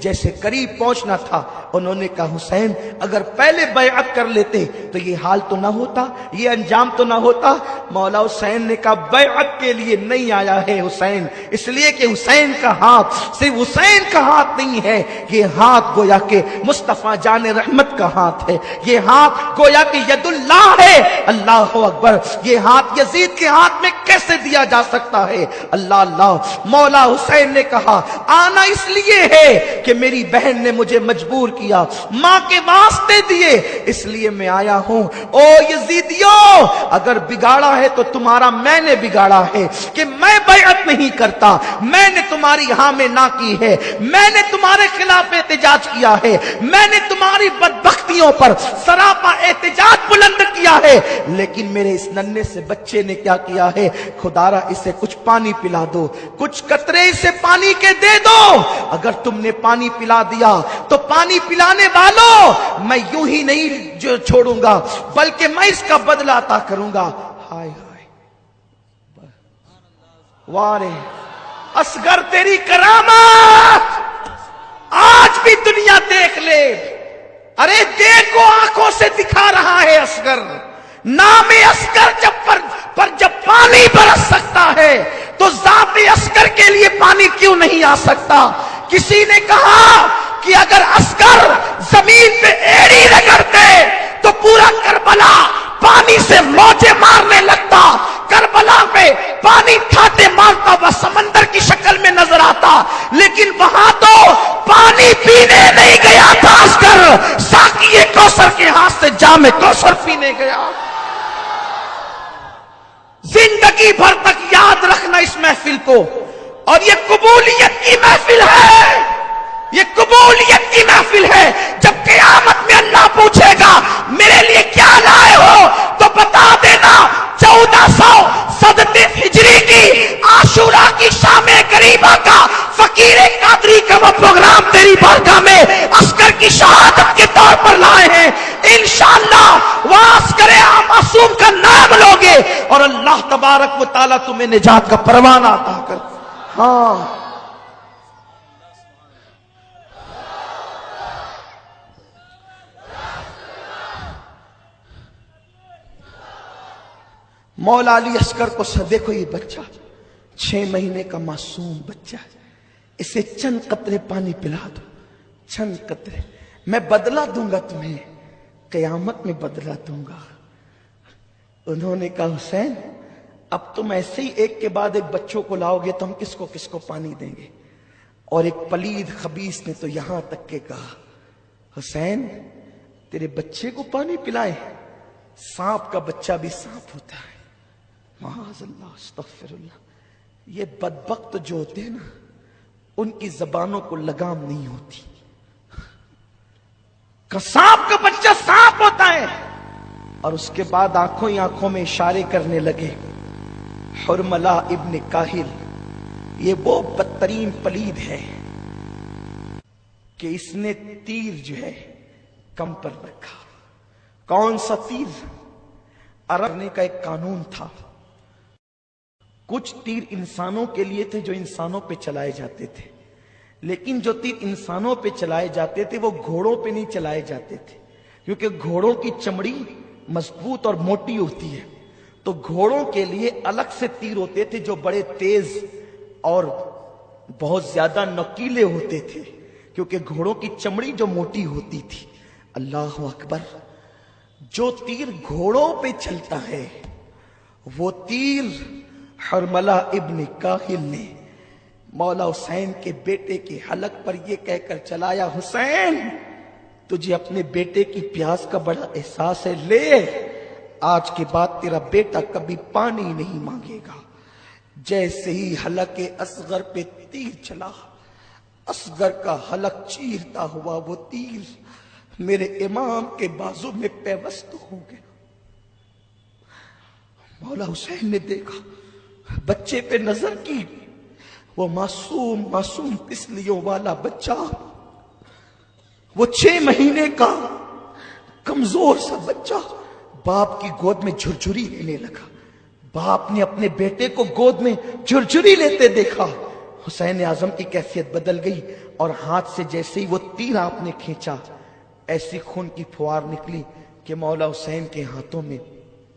جیسے قریب پہنچنا تھا انہوں نے کہا حسین اگر پہلے بیعت کر لیتے تو یہ حال تو نہ ہوتا، یہ انجام تو نہ ہوتا۔ مولا حسین نے کہا بیعت کے لیے نہیں آیا ہے حسین، اس لیے کہ حسین کا ہاتھ صرف حسین کا ہاتھ نہیں ہے، یہ ہاتھ گویا کہ مصطفیٰ جان رحمت کا ہاتھ ہے، یہ ہاتھ گویا کہ ید اللہ ہے۔ اللہ اکبر، یہ ہاتھ یزید کے ہاتھ میں کیسے دیا جا سکتا ہے؟ اللہ اللہ۔ مولا حسین نے کہا آنا اس لیے ہے کہ میری بہن نے مجھے مجبور کیا، ماں کے واسطے دیے، اس لیے میں آیا ہوں۔ او یزیدیو، اگر بگاڑا ہے تو تمہارا میں نے بگاڑا ہے کہ میں بیعت نہیں کرتا، میں نے تمہاری ہاں میں نہ کی ہے، میں نے تمہارے خلاف احتجاج کیا ہے، میں نے تمہاری بدبختیوں پر سراپا احتجاج بلند کیا ہے، لیکن میرے اس ننھے سے بچے نے کیا کیا ہے؟ خدارا اسے کچھ پانی پلا دو، کچھ قطرے اسے پانی کے دے دو۔ اگر تم نے پانی پلا دیا تو پانی پلانے والوں میں یوں ہی نہیں جو چھوڑوں گا، بلکہ میں اس کا بدلہ عطا کروں گا۔ ہائے ہائے، وارے اصغر تیری کرامت آج بھی دنیا دیکھ لے۔ ارے دیکھو آنکھوں سے دکھا رہا ہے اصغر، نام اصغر جب پانی برس سکتا ہے تو ذات اصغر کے لیے پانی کیوں نہیں آ سکتا؟ کسی نے کہا کہ اگر اصغر زمین پہ ایڑی رگڑتے تو پورا کربلا پانی سے موجیں مارنے لگتا، کربلا میں پانی ٹھاٹے مارتا ہوا سمندر کی شکل میں نظر آتا، لیکن وہاں تو پانی پینے نہیں گیا تھا اصغر، ساقی کوثر کے ہاتھ سے جام کوثر پینے گیا۔ زندگی بھر تک یاد رکھنا اس محفل کو، اور یہ قبولیت کی محفل ہے، یہ قبولیت کی محفل ہے۔ جب قیامت میں اللہ پوچھے گا میرے لیے کیا لائے ہو تو بتا دینا 1400 ہجری کی عاشورہ کی شام قریبہ کا فقیر قادری کا وہ پروگرام تیری بارگاہ میں اصغر کی شہادت کے طور پر لائے ہیں۔ انشاءاللہ وہ اصغر معصوم کا نام لوگے اور اللہ تبارک و تعالیٰ تمہیں نجات کا پروانہ عطا کر۔ ہاں مولا علی اصغر کو دیکھو، یہ بچہ 6 مہینے کا معصوم بچہ ہے، اسے چند قطرے پانی پلا دو، چند قطرے، میں بدلہ دوں گا تمہیں، قیامت میں بدلہ دوں گا۔ انہوں نے کہا حسین اب تم ایسے ہی ایک کے بعد ایک بچوں کو لاؤ گے تو ہم کس کو پانی دیں گے؟ اور ایک پلید خبیث نے تو یہاں تک کہ کہا حسین تیرے بچے کو پانی پلائے؟ سانپ کا بچہ بھی سانپ ہوتا ہے، معاذ اللہ، استغفر اللہ۔ یہ بدبخت جو ہوتے ہیں نا ان کی زبانوں کو لگام نہیں ہوتی، سانپ کا بچہ سانپ ہوتا ہے۔ اور اس کے بعد آنکھوں ہی آنکھوں میں اشارے کرنے لگے۔ حرملہ ابن کاہل یہ وہ بدترین پلید ہے کہ اس نے تیر جو ہے کم پر رکھا۔ کون سا تیر؟ عرب کا ایک قانون تھا، کچھ تیر انسانوں کے لیے تھے جو انسانوں پہ چلائے جاتے تھے، لیکن جو تیر انسانوں پہ چلائے جاتے تھے وہ گھوڑوں پہ نہیں چلائے جاتے تھے، کیونکہ گھوڑوں کی چمڑی مضبوط اور موٹی ہوتی ہے، تو گھوڑوں کے لیے الگ سے تیر ہوتے تھے جو بڑے تیز اور بہت زیادہ نوکیلے ہوتے تھے، کیونکہ گھوڑوں کی چمڑی جو موٹی ہوتی تھی۔ اللہ اکبر، جو تیر گھوڑوں پہ چلتا ہے وہ تیر حرملہ ابن کاہل نے مولا حسین کے بیٹے کے حلق پر یہ کہہ کر چلایا، حسین تجھے اپنے بیٹے کی پیاس کا بڑا احساس ہے، لے آج کے بعد تیرا بیٹا کبھی پانی نہیں مانگے گا۔ جیسے ہی حلق اصغر پہ تیر چلا، اصغر کا حلق چیرتا ہوا وہ تیر میرے امام کے بازو میں پیوست ہو گیا۔ مولا حسین نے دیکھا، بچے پہ نظر کی، وہ معصوم پسلیوں والا بچہ، وہ 6 مہینے کا کمزور سا بچہ باپ کی گود میں جھرجھری لینے لگا۔ باپ نے اپنے بیٹے کو گود میں جھرجھری لیتے دیکھا، حسین اعظم کی کیفیت بدل گئی اور ہاتھ سے جیسے ہی وہ تیر آپ نے کھینچا ایسی خون کی پھوار نکلی کہ مولا حسین کے ہاتھوں میں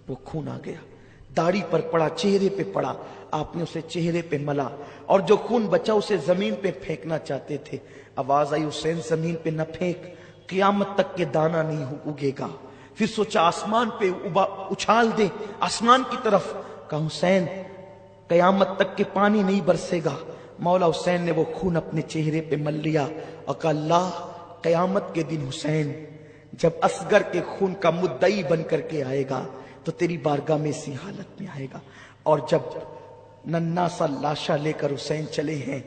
وہ خون آ گیا، داڑھی پر پڑا، چہرے پہ پڑا، آپ نے اسے چہرے پہ ملا اور جو خون بچا اسے زمین پہ پھینکنا چاہتے تھے۔ آواز آئی حسین زمین پہ نہ پھینک، قیامت تک کے دانا نہیں اگے گا۔ پھر سوچا آسمان پہ اچھال دے، آسمان کی طرف، کہا حسین قیامت تک کے پانی نہیں برسے گا۔ مولا حسین نے وہ خون اپنے چہرے پہ مل لیا اور کہا اللہ قیامت کے دن حسین جب اصغر کے خون کا مدعی بن کر کے آئے گا تو تیری بارگاہ میں اسی حالت میں آئے گا۔ اور جب ننھا سا لاشا لے کر حسین چلے ہیں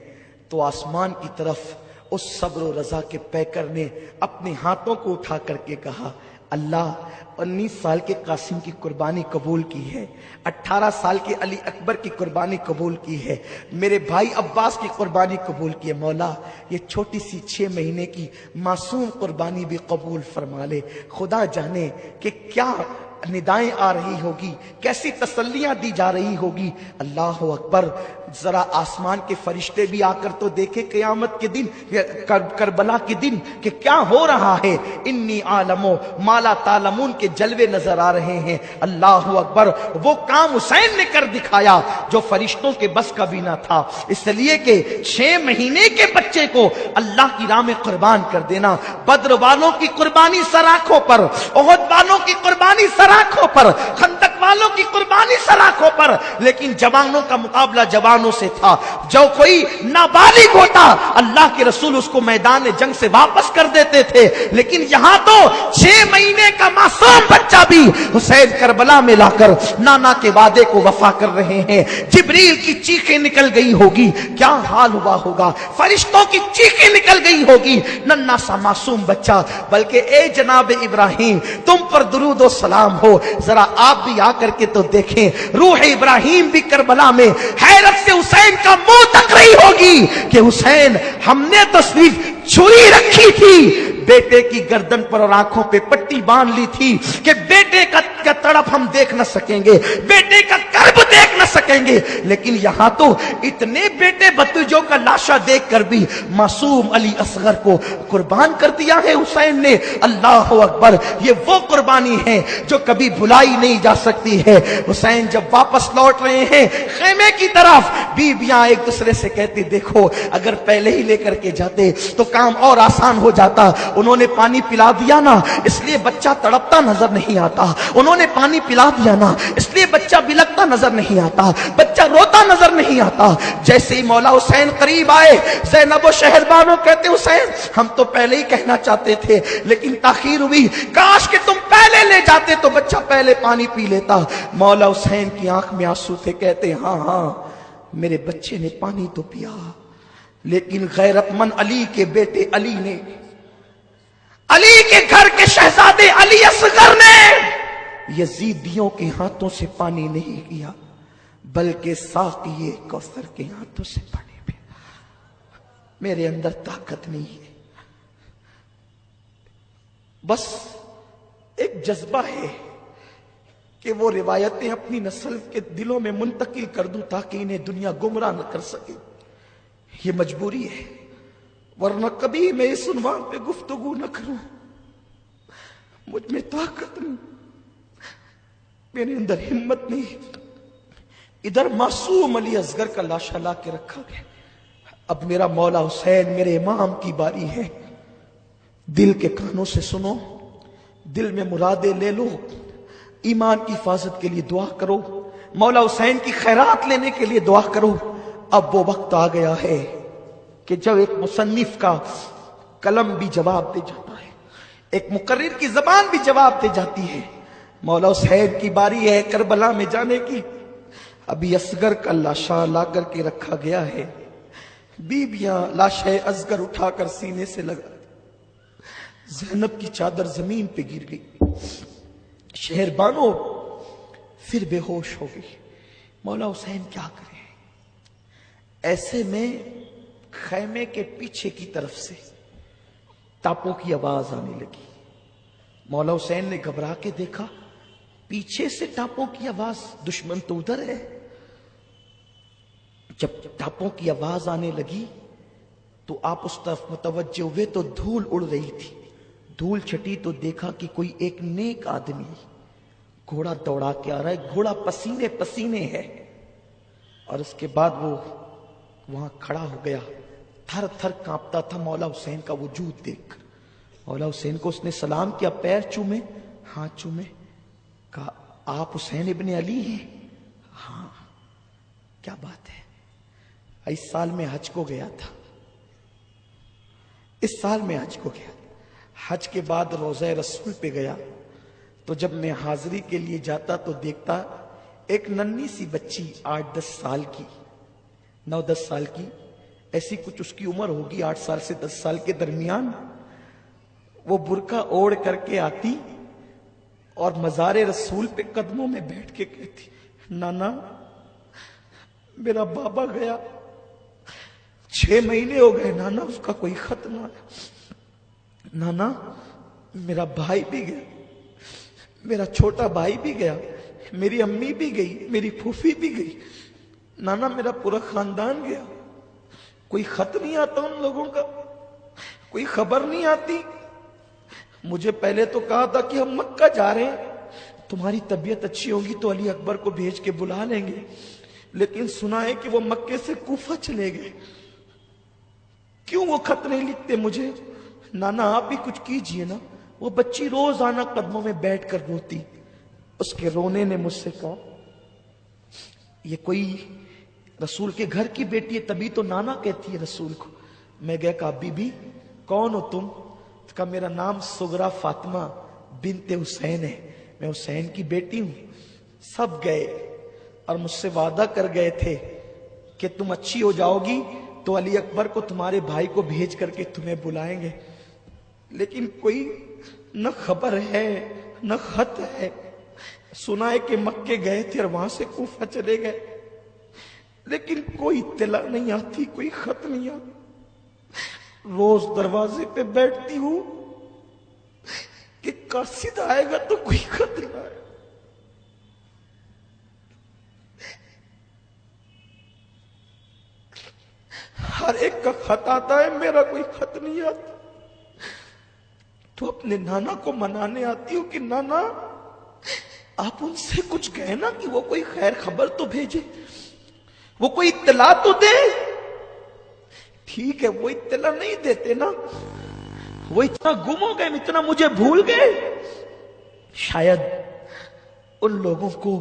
تو آسمان کی طرف اس صبر و رضا کے پیکر نے اپنے ہاتھوں کو اٹھا کر کے کہا اللہ 19 سال کے قاسم کی قربانی قبول کی ہے، 18 سال کے علی اکبر کی قربانی قبول کی ہے، میرے بھائی عباس کی قربانی قبول کی ہے، مولا یہ چھوٹی سی 6 مہینے کی معصوم قربانی بھی قبول فرما لے۔ خدا جانے کہ کیا ندائیں آ رہی ہوگی، کیسی تسلیاں دی جا رہی ہوگی۔ اللہ اکبر، ذرا آسمان کے فرشتے بھی آ کر تو دیکھے قیامت کے دن، کربلا کے دن کہ کیا ہو رہا ہے۔ انی عالمو مالا تعلمون کے جلوے نظر آ رہے ہیں۔ اللہ اکبر، وہ کام حسین نے کر دکھایا جو فرشتوں کے بس کا بھی نہ تھا، اس لیے کہ 6 مہینے کے بچے کو اللہ کی راہ میں قربان کر دینا، بدر والوں کی قربانی سر آنکھوں پر، احد والوں کی قربانی سر آنکھوں پر، خندق والوں کی قربانی سر آنکھوں پر، لیکن جوانوں کا مقابلہ جوانوں سے تھا۔ جو کوئی نابالغ ہوتا اللہ کے رسول اس کو میدان جنگ سے واپس کر دیتے تھے، لیکن یہاں تو 6 مہینے کا معصوم بچہ بھی حسین کربلا میں لا کر نانا کے وعدے کو وفا کر رہے ہیں۔ جبریل کی چیخیں نکل گئی ہوگی، کیا حال ہوا ہوگا، فرشتوں کی چیخیں نکل گئی ہوگی، ننھا سا معصوم بچہ۔ بلکہ اے جناب ابراہیم تم پر درود و سلام ہو، ذرا آپ بھی آ کر کے تو دیکھیں، روح ابراہیم بھی کربلا میں حیرت سے حسین کا منہ تک رہی ہوگی کہ حسین ہم نے تو صرف چھری رکھی تھی، بیٹے کی گردن پر اور آنکھوں پہ پٹی باندھ لی تھی کہ بیٹے کا تڑپ ہم دیکھ نہ سکیں گے، بیٹے کا کرب دیکھ نہ سکیں گے، لیکن یہاں تو اتنے بیٹے بتوجوں کا لاشا دیکھ کر بھی معصوم علی اصغر کو قربان کر دیا ہے حسین نے۔ اللہ اکبر، یہ وہ قربانی ہے جو کبھی بھلائی نہیں جا سکتی ہے۔ حسین جب واپس لوٹ رہے ہیں خیمے کی طرف، بیویاں ایک دوسرے سے کہتی دیکھو اگر پہلے ہی لے کر کے جاتے تو کام اور آسان ہو جاتا، انہوں نے پانی پلا دیا نا اس لیے بچہ تڑپتا نظر نہیں آتا، انہوں نے پانی پلا دیا نا اس لیے بچہ بلکتا نظر نہیں آتا، بچہ روتا نظر نہیں آتا۔ جیسے ہی مولا حسین قریب آئے، زینب و شہربانو کہتے حسین ہم تو پہلے ہی کہنا چاہتے تھے لیکن تاخیر ہوئی، کاش کہ تم پہلے لے جاتے تو بچہ پہلے پانی پی لیتا۔ مولا حسین کی آنکھ میں آنسو تھے، کہتے ہاں ہاں میرے بچے نے پانی تو پیا، لیکن غیرت مند علی کے بیٹے علی نے، علی کے گھر کے شہزادے علی اصغر نے یزیدیوں کے ہاتھوں سے پانی نہیں کیا بلکہ ساقی کوثر کے ہاتھوں سے پانی پیا۔ میرے اندر طاقت نہیں ہے، بس ایک جذبہ ہے کہ وہ روایتیں اپنی نسل کے دلوں میں منتقل کر دوں تاکہ انہیں دنیا گمراہ نہ کر سکے، یہ مجبوری ہے، ورنہ کبھی میں اس عنوان پہ گفتگو نہ کروں۔ مجھ میں طاقت نہیں، میرے اندر ہمت نہیں۔ ادھر معصوم علی اصغر کا لاشا لا کے رکھا گیا، اب میرا مولا حسین میرے امام کی باری ہے۔ دل کے کانوں سے سنو، دل میں مرادیں لے لو، ایمان کی حفاظت کے لیے دعا کرو، مولا حسین کی خیرات لینے کے لیے دعا کرو۔ اب وہ وقت آ گیا ہے کہ جب ایک مصنف کا قلم بھی جواب دے جاتا ہے، ایک مقرر کی زبان بھی جواب دے جاتی ہے۔ مولا حسین کی باری ہے کربلا میں جانے کی۔ ابھی اصغر کا لاشا لا کر کے رکھا گیا ہے، بیویاں لاشے اصغر اٹھا کر سینے سے لگا، زینب کی چادر زمین پہ گر گئی، شہربانو پھر بے ہوش ہو گئی۔ مولا حسین کیا کرے؟ ایسے میں خیمے کے پیچھے کی طرف سے ٹاپوں کی آواز آنے لگی۔ مولا حسین نے گھبرا کے دیکھا، پیچھے سے ٹاپوں کی آواز، دشمن تو ادھر ہے۔ جب ٹاپوں کی آواز آنے لگی تو آپ اس طرف متوجہ ہوئے تو دھول اڑ رہی تھی. دھول چھٹی تو دیکھا کہ کوئی ایک نیک آدمی گھوڑا دوڑا کے آ رہا ہے. گھوڑا پسینے پسینے ہے. اور اس کے بعد وہ وہاں کھڑا ہو گیا, تھر تھر کانپتا تھا مولا حسین کا وجود دیکھ کر. مولا حسین کو اس نے سلام کیا, پیر چومے, ہاتھ چومے, کہا آپ حسین ابن علی ہیں؟ ہاں. کیا بات ہے. اس سال میں حج کو گیا تھا. اس سال میں حج کو گیا. حج کے بعد روضہ رسول پہ گیا تو جب میں حاضری کے لیے جاتا تو دیکھتا ایک ننھی سی بچی 8-10 سال کی, 9-10 سال کی, ایسی کچھ اس کی عمر ہوگی, 8 سال سے 10 سال کے درمیان. وہ برقع اوڑھ کر کے آتی اور مزار رسول پہ قدموں میں بیٹھ کے کہتی, نانا میرا بابا گیا, 6 مہینے ہو گئے نانا, اس کا کوئی خط نہ آیا. نانا میرا بھائی بھی گیا, میرا چھوٹا بھائی بھی گیا, میری امی بھی گئی, میری پھوپھی بھی گئی, نانا میرا پورا خاندان گیا. کوئی خط نہیں آتا ان لوگوں کا, کوئی خبر نہیں آتی. مجھے پہلے تو کہا تھا کہ ہم مکہ جا رہے ہیں, تمہاری طبیعت اچھی ہوگی تو علی اکبر کو بھیج کے بلا لیں گے, لیکن سنا ہے کہ وہ مکے سے کوفہ چلے گئے. کیوں وہ خط نہیں لکھتے مجھے؟ نانا آپ ہی کچھ کیجئے نا. وہ بچی روزانہ قدموں میں بیٹھ کر روتی. اس کے رونے نے مجھ سے کہا یہ کوئی رسول کے گھر کی بیٹی ہے, تبھی تو نانا کہتی ہے رسول کو. میں گیا, کہا بی بی کون ہو تم؟ کہا میرا نام سغرا فاطمہ بنت حسین ہے, میں حسین کی بیٹی ہوں. سب گئے اور مجھ سے وعدہ کر گئے تھے کہ تم اچھی ہو جاؤ گی تو علی اکبر کو تمہارے بھائی کو بھیج کر کے تمہیں بلائیں گے, لیکن کوئی نہ خبر ہے نہ خط ہے. سنا ہے کہ مکے گئے تھے اور وہاں سے کوفہ چلے گئے, لیکن کوئی اطلاع نہیں آتی, کوئی خط نہیں آتا. روز دروازے پہ بیٹھتی ہوں کہ قاصد آئے گا تو کوئی خط نہ آئے. ہر ایک کا خط آتا ہے, میرا کوئی خط نہیں آتا. تو اپنے نانا کو منانے آتی ہوں کہ نانا آپ ان سے کچھ کہے نا کہ وہ کوئی خیر خبر تو بھیجے, وہ کوئی اطلاع تو دے. ٹھیک ہے وہ اطلاع نہیں دیتے نا, وہ اتنا گم ہو گئے, اتنا مجھے بھول گئے. شاید ان لوگوں کو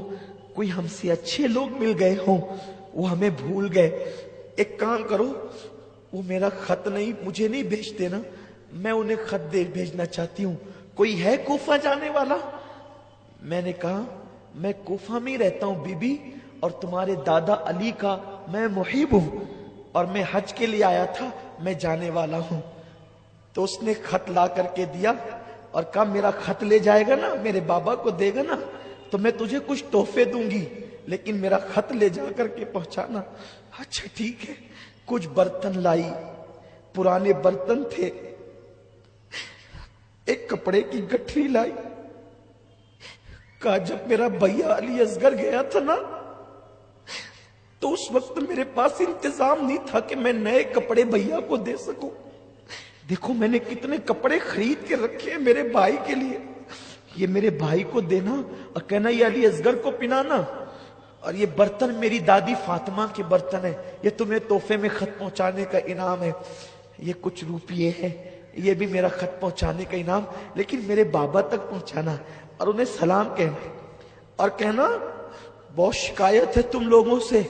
کوئی ہم سے اچھے لوگ مل گئے ہوں, وہ ہمیں بھول گئے. ایک کام کرو, وہ میرا خط نہیں مجھے نہیں بھیجتے نا, میں انہیں خط دے بھیجنا چاہتی ہوں. کوئی ہے کوفہ جانے والا؟ میں نے کہا میں کوفہ میں ہی رہتا ہوں بی بی, اور تمہارے دادا علی کا میں محب ہوں, اور میں حج کے لیے آیا تھا, میں جانے والا ہوں. تو اس نے خط لا کر کے دیا اور کہا میرا خط لے جائے گا نا, میرے بابا کو دے گا نا, تو میں تجھے کچھ تحفے دوں گی, لیکن میرا خط لے جا کر کے پہنچانا. اچھا ٹھیک ہے. کچھ برتن لائی, پرانے برتن تھے. ایک کپڑے کی گٹھری لائی. کہا جب میرا بھیا علی اصغر گیا تھا نا تو اس وقت میرے پاس انتظام نہیں تھا کہ میں نئے کپڑے بھیا کو دے سکوں. دیکھو میں نے کتنے کپڑے خرید کے رکھے ہیں میرے بھائی کے لیے, یہ میرے بھائی کو دینا اور کہنا یہ علی اصغر کو پنانا. اور یہ برتن میری دادی فاطمہ کے برتن ہیں, یہ تمہیں تحفے میں خط پہنچانے کا انعام ہے. یہ کچھ روپیے ہیں, یہ بھی میرا خط پہنچانے کا انعام, لیکن میرے بابا تک پہنچانا اور انہیں سلام کہنا, اور کہنا بہت شکایت ہے تم لوگوں سے,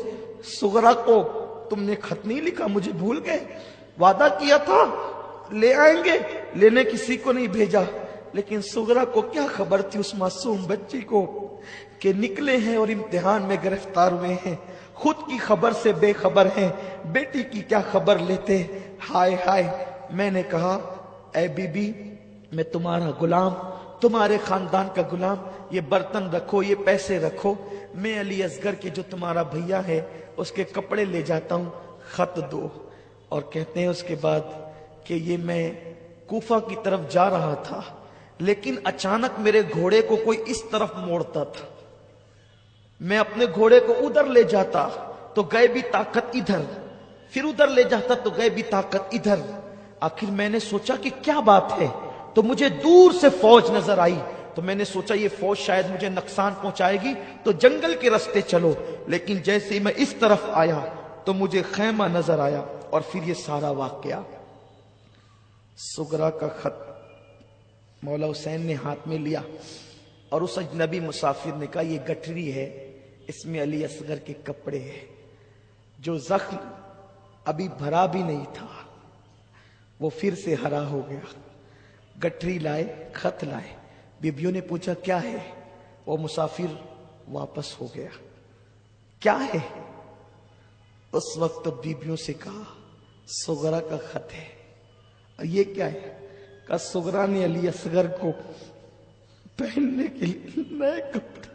سغرا کو تم نے خط نہیں لکھا, مجھے بھول گئے. وعدہ کیا تھا لے آئیں گے, لینے کسی کو نہیں بھیجا. لیکن سغرا کو کیا خبر تھی اس معصوم بچی کو کہ نکلے ہیں اور امتحان میں گرفتار ہوئے ہیں, خود کی خبر سے بے خبر ہیں, بیٹی کی کیا خبر لیتے. ہائے ہائے. میں نے کہا اے بی بی میں تمہارا غلام, تمہارے خاندان کا غلام, یہ برتن رکھو, یہ پیسے رکھو, میں علی اصغر کے جو تمہارا بھیا ہے اس کے کپڑے لے جاتا ہوں, خط دو. اور کہتے ہیں اس کے بعد کہ یہ میں کوفہ کی طرف جا رہا تھا, لیکن اچانک میرے گھوڑے کو کوئی اس طرف موڑتا تھا, میں اپنے گھوڑے کو ادھر لے جاتا تو تو گئے بھی طاقت ادھر، پھر ادھر لے جاتا تو گئے بھی طاقت ادھر۔ آخر میں نے سوچا کہ کیا بات ہے، تو مجھے دور سے فوج نظر آئی، تو میں نے سوچا یہ فوج شاید مجھے نقصان پہنچائے گی، تو جنگل کے راستے چلو۔ لیکن جیسے ہی میں اس طرف آیا تو مجھے خیمہ نظر آیا، اور پھر یہ سارا واقعہ۔ سغرا کا خط مولا حسین نے ہاتھ میں لیا، اور اس اجنبی مسافر نے کہا یہ گٹھری ہے، اس میں علی اصغر کے کپڑے ہیں، جو زخم ابھی بھرا بھی نہیں تھا وہ پھر سے ہرا ہو گیا۔ گٹھری لائے، خط لائے، بیبیوں نے پوچھا کیا ہے؟ وہ مسافر واپس ہو گیا۔ کیا ہے؟ اس وقت بیبیوں سے کہا سغرا کا خط ہے۔ اور یہ کیا ہے؟ کہا سغرا نے علی اصغر کو پہننے کے لیے نئے کپڑے